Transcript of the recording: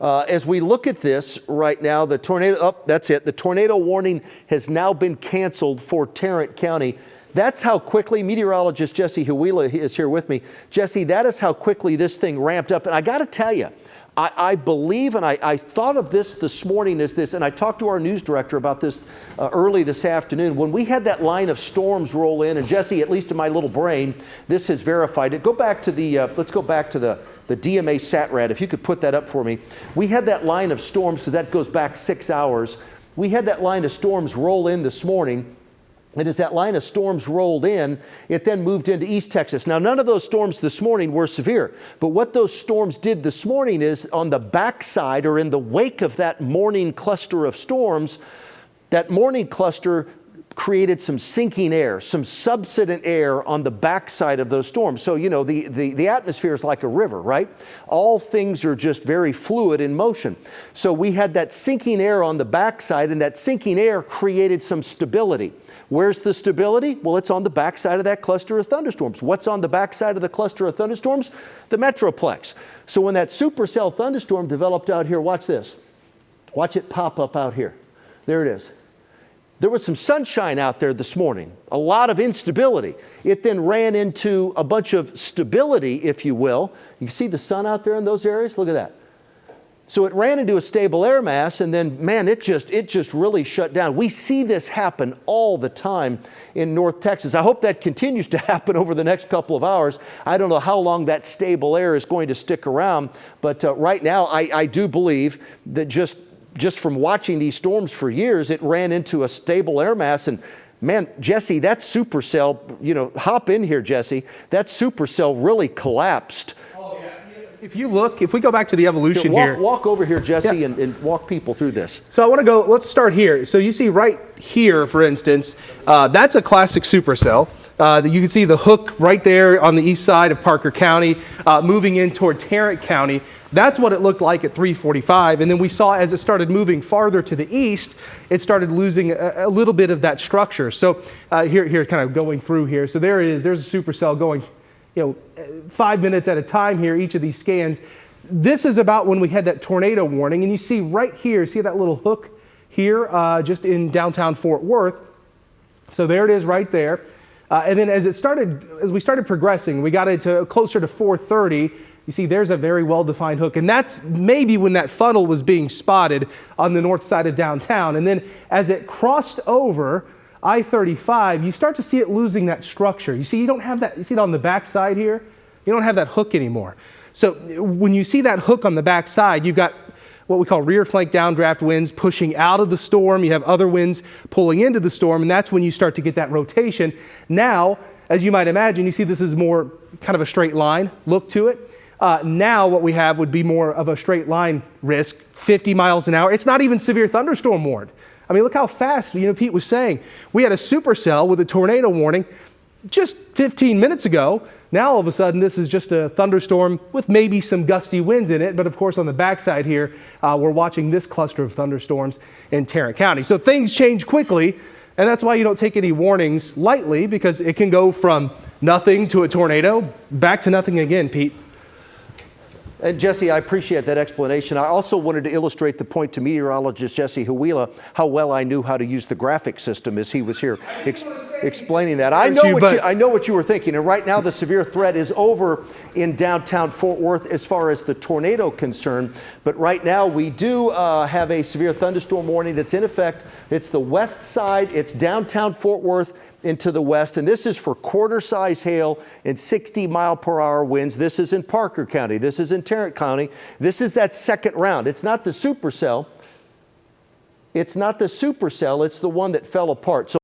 As we look at this right now, the tornado, that's it. The tornado warning has now been canceled for Tarrant County. That's how quickly, meteorologist Jesse Huila is here with me. Jesse, that is how quickly this thing ramped up. And I got to tell you, I believe, and I thought of this morning as this, and I talked to our news director about this early this afternoon. When we had that line of storms roll in, and Jesse, at least in my little brain, this has verified it. Go back to the, let's go back to the DMA SATRAD, if you could put that up for me. We had that line of storms, because that goes back 6 hours. We had that line of storms roll in this morning. And as that line of storms rolled in, it then moved into East Texas. Now, none of those storms this morning were severe, but what those storms did this morning is on the backside or in the wake of that morning cluster of storms, that morning cluster created some sinking air, some subsident air on the backside of those storms. So, you know, the atmosphere is like a river, right? All things are just very fluid in motion. So we had that sinking air on the backside, and that sinking air created some stability. Where's the stability? Well, it's on the backside of that cluster of thunderstorms. What's on the backside of the cluster of thunderstorms? The metroplex. So when that supercell thunderstorm developed out here, watch this. Watch it pop up out here. There it is. There was some sunshine out there this morning, a lot of instability. It then ran into a bunch of stability, if you will. You can see the sun out there in those areas? Look at that. So it ran into a stable air mass, and then, man, it just really shut down. We see this happen all the time in North Texas. I hope that continues to happen over the next couple of hours. I don't know how long that stable air is going to stick around, but right now I do believe that just from watching these storms for years, it ran into a stable air mass. And man, Jesse, that supercell, you know, hop in here, Jesse, that supercell really collapsed. If you look, if we go back to the evolution here. Walk over here, Jesse, yeah, and walk people through this. So I want to go, let's start here. So you see right here, for instance, that's a classic supercell. You can see the hook right there on the east side of Parker County, moving in toward Tarrant County. That's what it looked like at 3:45. And then we saw as it started moving farther to the east, it started losing a little bit of that structure. So here, kind of going through here. So there it is. There's a supercell going, 5 minutes at a time here, each of these scans. This is about when we had that tornado warning. And you see right here, see that little hook here, just in downtown Fort Worth. So there it is right there. And then as we started progressing, we got into closer to 4:30. You see there's a very well-defined hook. And that's maybe when that funnel was being spotted on the north side of downtown. And then as it crossed over I-35, you start to see it losing that structure. You see, you don't have that, you see it on the back side here? You don't have that hook anymore. So when you see that hook on the back side, you've got what we call rear flank downdraft winds pushing out of the storm. You have other winds pulling into the storm, and that's when you start to get that rotation. Now, as you might imagine, you see this is more kind of a straight line look to it. Now what we have would be more of a straight line risk, 50 miles an hour. It's not even severe thunderstorm warned. I mean, look how fast, Pete was saying. We had a supercell with a tornado warning just 15 minutes ago. Now, all of a sudden, this is just a thunderstorm with maybe some gusty winds in it. But of course, on the backside here, we're watching this cluster of thunderstorms in Tarrant County. So things change quickly. And that's why you don't take any warnings lightly, because it can go from nothing to a tornado back to nothing again, Pete. And Jesse, I appreciate that explanation. I also wanted to illustrate the point to meteorologist Jesse Huila, how well I knew how to use the graphic system as he was here explaining that. I know what you were thinking. And right now the severe threat is over in downtown Fort Worth as far as the tornado concerned. But right now we do have a severe thunderstorm warning that's in effect. It's the west side. It's downtown Fort Worth into the west, and this is for quarter-size hail and 60-mile-per-hour winds. This is in Parker County. This is in Tarrant County. This is that second round. It's not the supercell. It's not the supercell. It's the one that fell apart. So